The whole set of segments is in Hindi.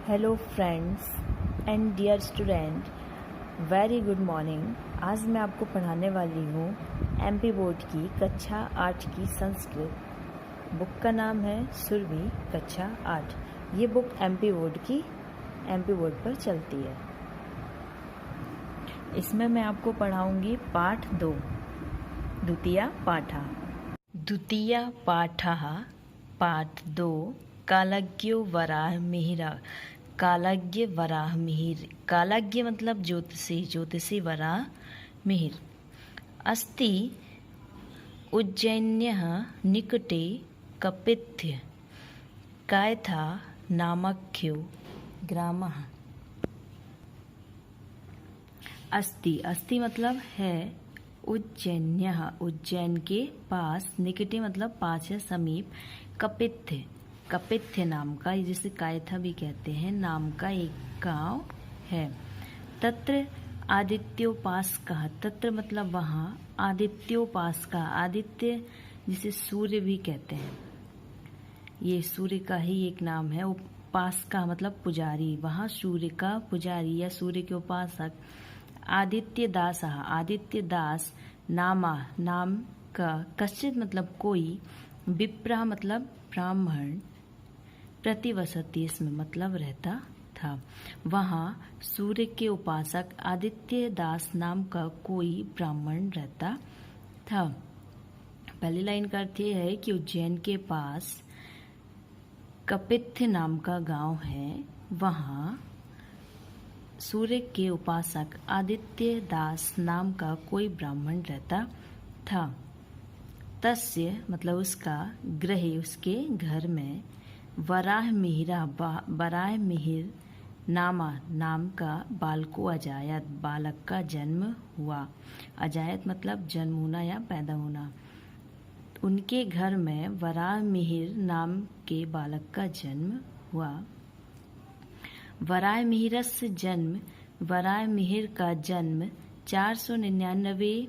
Hello friends and dear student, very good morning. आज मैं आपको पढ़ाने वाली हूँ एमपी बोर्ड की कक्षा 8 की संस्कृत। बुक का नाम है सुरभि कक्षा 8। ये बुक एमपी बोर्ड पर चलती है। इसमें मैं आपको पढ़ाऊँगी पाठ 2, द्वितीया पाठः पाठ 2 कालज्ञो वराह मिहिर। कालज्ञ मतलब ज्योतिषी वराह मिहिर। अस्ति उज्जैन्यः निकटे कपित्थ कायथा नामख्यो ग्रामः। अस्ति मतलब है, उज्जैन्यः उज्जैन के पास, निकटे मतलब पास या समीप, कपित्थ नाम का, जिसे कायथा भी कहते हैं, नाम का एक गांव है। तत्र आदित्योपासकः, तत्र मतलब वहाँ, आदित्योपासकः आदित्य जिसे सूर्य भी कहते हैं, ये सूर्य का ही एक नाम है। उपासका मतलब पुजारी, वहाँ सूर्य का पुजारी या सूर्य के उपासक आदित्य दास नाम का, कश्चित मतलब कोई, विप्रः मतलब ब्राह्मण, प्रतिवसति इसमें मतलब रहता था। वहाँ सूर्य के उपासक आदित्य दास नाम का कोई ब्राह्मण रहता था। पहली लाइन का अर्थ यह है कि उज्जैन के पास कपित्थ नाम का गांव है, वहाँ सूर्य के उपासक आदित्य दास नाम का कोई ब्राह्मण रहता था। तस्य मतलब उसका, गृहे उसके घर में, वराह मिहिर नाम का बालको अजायत बालक का जन्म हुआ। अजायत मतलब जन्म होना या पैदा होना। उनके घर में वराह मिहिर नाम के बालक का जन्म हुआ। वराह मिहिर का जन्म 499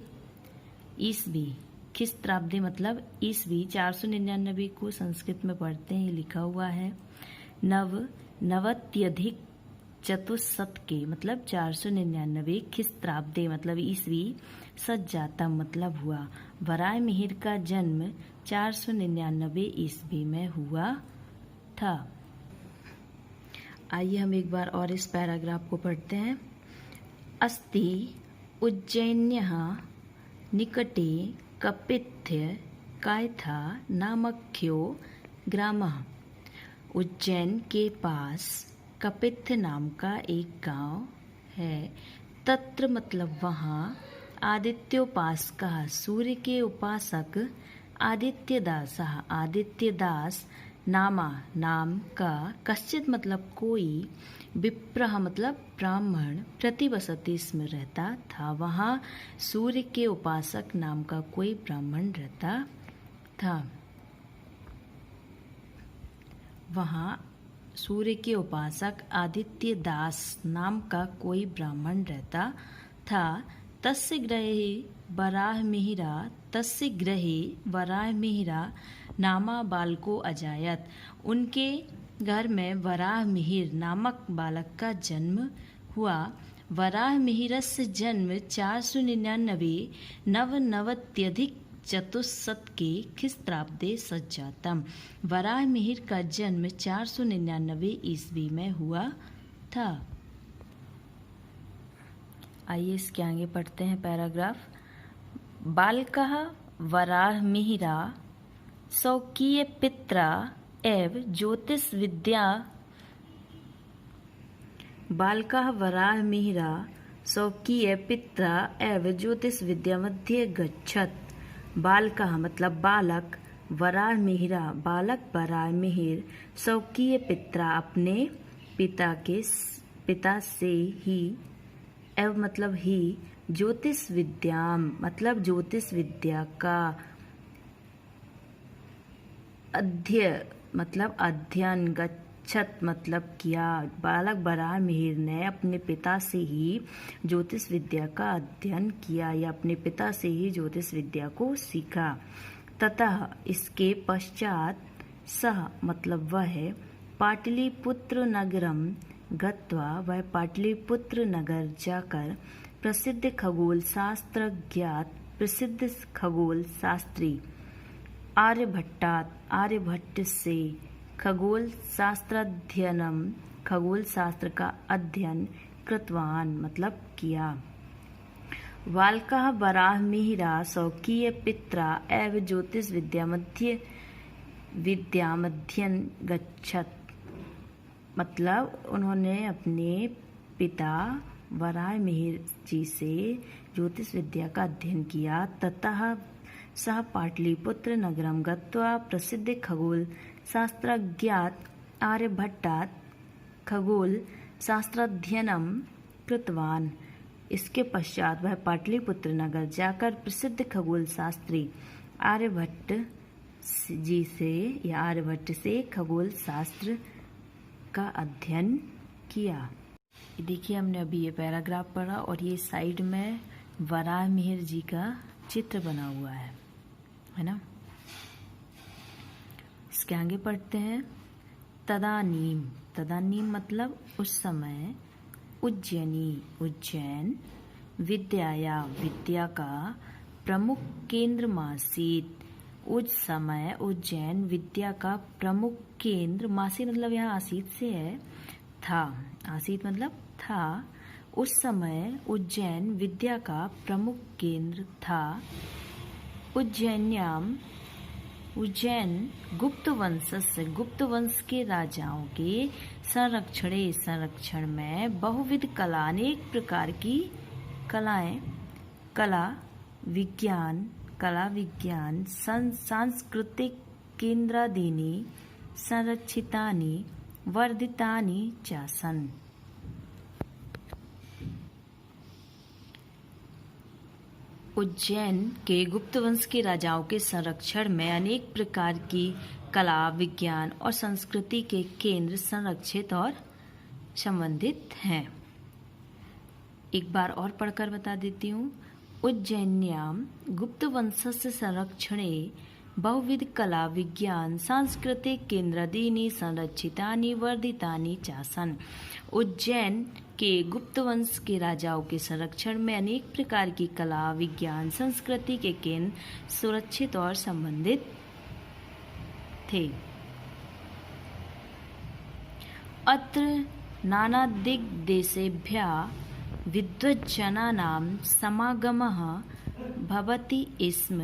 ईस्वी, ख्रिस्ताब्दी मतलब ईस्वी 499 को संस्कृत में पढ़ते हैं, लिखा हुआ है। नवत्यधिक चतुस्सत के मतलब 499 ख्रिस्ताब्दी मतलब ईस्वी, सज्जातम मतलब हुआ। वराह मिहिर का जन्म 499 ईस्वी में हुआ था। आइए हम एक बार और इस पैराग्राफ को पढ़ते हैं। अस्ति उज्जैन्यः निकटे कपित्थ कायथा नामख्यो ग्रामः। उज्जैन के पास कपित्थ नाम का एक गांव है। तत्र मतलब वहाँ, आदित्योपासकः सूर्य के उपासक, आदित्य दास नाम का, कश्चित मतलब कोई, विप्रः मतलब ब्राह्मण, प्रतिवसति इसमें रहता था। वहाँ सूर्य के उपासक नाम का कोई ब्राह्मण रहता था। वहाँ सूर्य के उपासक आदित्य दास नाम का कोई ब्राह्मण रहता था। तस्य गृहे वराह मिहिरा नामा बालको अजायत। उनके घर में वराह मिहिर नामक बालक का जन्म हुआ। वराह मिहिरस्य जन्म 499 नवनवत्यधिक चतुस्सत के ख्रिस्ताब्दे सज्जातम। वराह मिहिर का जन्म 499 ईस्वी में हुआ था। आइए इसके आगे पढ़ते हैं पैराग्राफ। बालकः वराह मिहिरा स्वकीय पित्रा एव ज्योतिष विद्या। बालकः वराह मिहिरा स्वकीय पित्रा एव ज्योतिष विद्या मध्ये गच्छत। बालकः मतलब बालक, वराह मिहिरा बालक वराह मिहिर, स्वकीय पित्रा अपने पिता से ही, एव मतलब ही, ज्योतिष विद्याम मतलब ज्योतिष विद्या का, अध्ययन, गच्छत मतलब किया। बालक वराह मिहिर ने अपने पिता से ही ज्योतिष विद्या का अध्ययन किया या अपने पिता से ही ज्योतिष विद्या को सीखा। ततः इसके पश्चात, सह मतलब वह है, पाटलिपुत्र नगरम गत्वा वह पाटलिपुत्र नगर जाकर प्रसिद्ध खगोल शास्त्री आर्यभट्ट से खगोल शास्त्र का अध्ययन कृतवान मतलब किया। बालकः वराहमिहिरा स्वकीय पित्रा एव ज्योतिष विद्यामध्यन गच्छत मतलब उन्होंने अपने पिता वराहमिहिर जी से ज्योतिष विद्या का अध्ययन किया। ततः सः पाटलिपुत्र नगरम गत्वा प्रसिद्ध खगोल शास्त्रज्ञात आर्यभट्टात् खगोल शास्त्राध्ययनम कृतवान। इसके पश्चात वह पाटलिपुत्र नगर जाकर प्रसिद्ध खगोल शास्त्री आर्यभट्ट से खगोल शास्त्र का अध्ययन किया। देखिए हमने अभी ये पैराग्राफ पढ़ा और ये साइड में वराहमिहिर जी का चित्र बना हुआ है ना। इसके आगे पढ़ते हैं। तदानीम मतलब उस समय उज्जैन विद्या का प्रमुख केंद्र मासीत। उस समय उज्जैन विद्या का प्रमुख केंद्र मासीत मतलब यहाँ आसीत से है था। आसीत मतलब था। उस समय उज्जैन विद्या का प्रमुख केंद्र था। उज्जैन गुप्त वंश के राजाओं के संरक्षण में बहुविध कला अनेक प्रकार की कला विज्ञान सांस्कृतिक केंद्रादीनि संरक्षितानि वर्धितानि चासन। उज्जैन के गुप्त वंश के राजाओं के संरक्षण में अनेक प्रकार की कला विज्ञान और संस्कृति के केंद्र संरक्षित और संबंधित हैं। एक बार और पढ़कर बता देती हूँ। उज्जैन्याम गुप्त वंशस्य संरक्षणे बहुविध कला विज्ञान सांस्कृतिक केंद्रादीनि संरक्षितानि वर्धितानि चासन। उज्जैन के गुप्त वंश के राजाओं के संरक्षण में अनेक प्रकार की कला विज्ञान संस्कृति के केंद्र सुरक्षित और संबंधित थे। अत्र नानादिग्देशेभ्यः विद्वज्जनानां समागमः भवति स्म।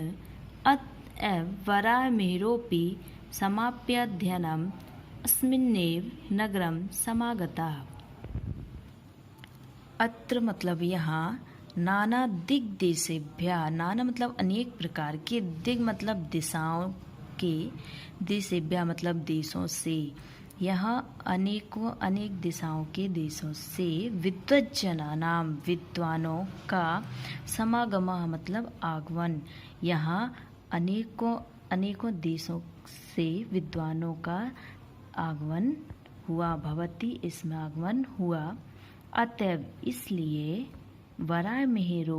अतएव वराहमिहिरोऽपि समाप्याध्ययनम् अस्मिन्नेव नगरं समागतः। अत्र मतलब यहाँ नाना दिग्देशेभ्यः नाना मतलब अनेक प्रकार के दिग मतलब दिशाओं के देशेभ्यः मतलब देशों से यहाँ अनेक दिशाओं के देशों से विद्वज्जनानाम विद्वानों का समागम मतलब आगमन यहाँ अनेकों देशों से विद्वानों का आगमन हुआ। भवति इसमें आगमन हुआ। अतएव इसलिए वराहमिहिर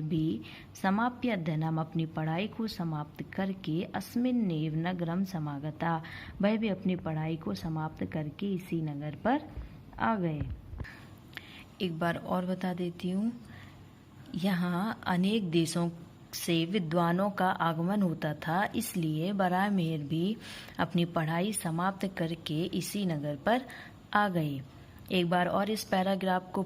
भी समाप्य अध्ययनम अपनी पढ़ाई को समाप्त करके अस्मिन्नेव नगरम समागता वह भी अपनी पढ़ाई को समाप्त करके इसी नगर पर आ गए। एक बार और बता देती हूँ। यहाँ अनेक देशों से विद्वानों का आगमन होता था, इसलिए वराहमिहिर भी अपनी पढ़ाई समाप्त करके इसी नगर पर आ गए। एक बार और इस पैराग्राफ को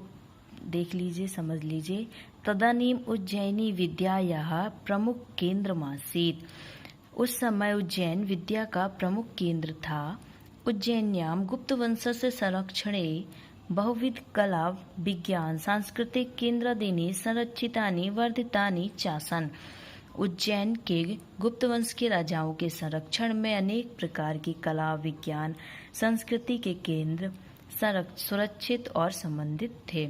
देख लीजिए, समझ लीजिए। तदानीम उज्जैनी विद्यायाः प्रमुख केंद्रमासीत्। उस समय उज्जैन विद्या का प्रमुख केंद्र था। उज्जैन्याम गुप्त वंशस्य संरक्षणे बहुविध कला विज्ञान सांस्कृतिक केंद्रादीनि संरक्षितानि वर्धितानि चासन। उज्जैन के गुप्त वंश के राजाओं के संरक्षण में अनेक प्रकार की कला विज्ञान संस्कृति के केंद्र सुरक्षित और संबंधित थे।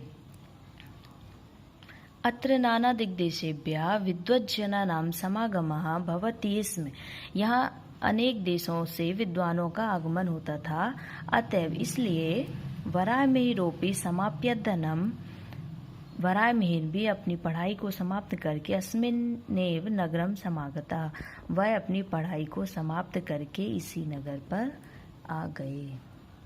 अत्र नाना दिग्देशेभ्यः विद्वज्जनानां समागमः भवति स्म। यहाँ अनेक देशों से विद्वानों का आगमन होता था। अतएव इसलिए वराहमिहिरोऽपि समाप्याध्ययनम् वराहमिहिर भी अपनी पढ़ाई को समाप्त करके अस्मिन्नेव नगरम समागता वह अपनी पढ़ाई को समाप्त करके इसी नगर पर आ गए।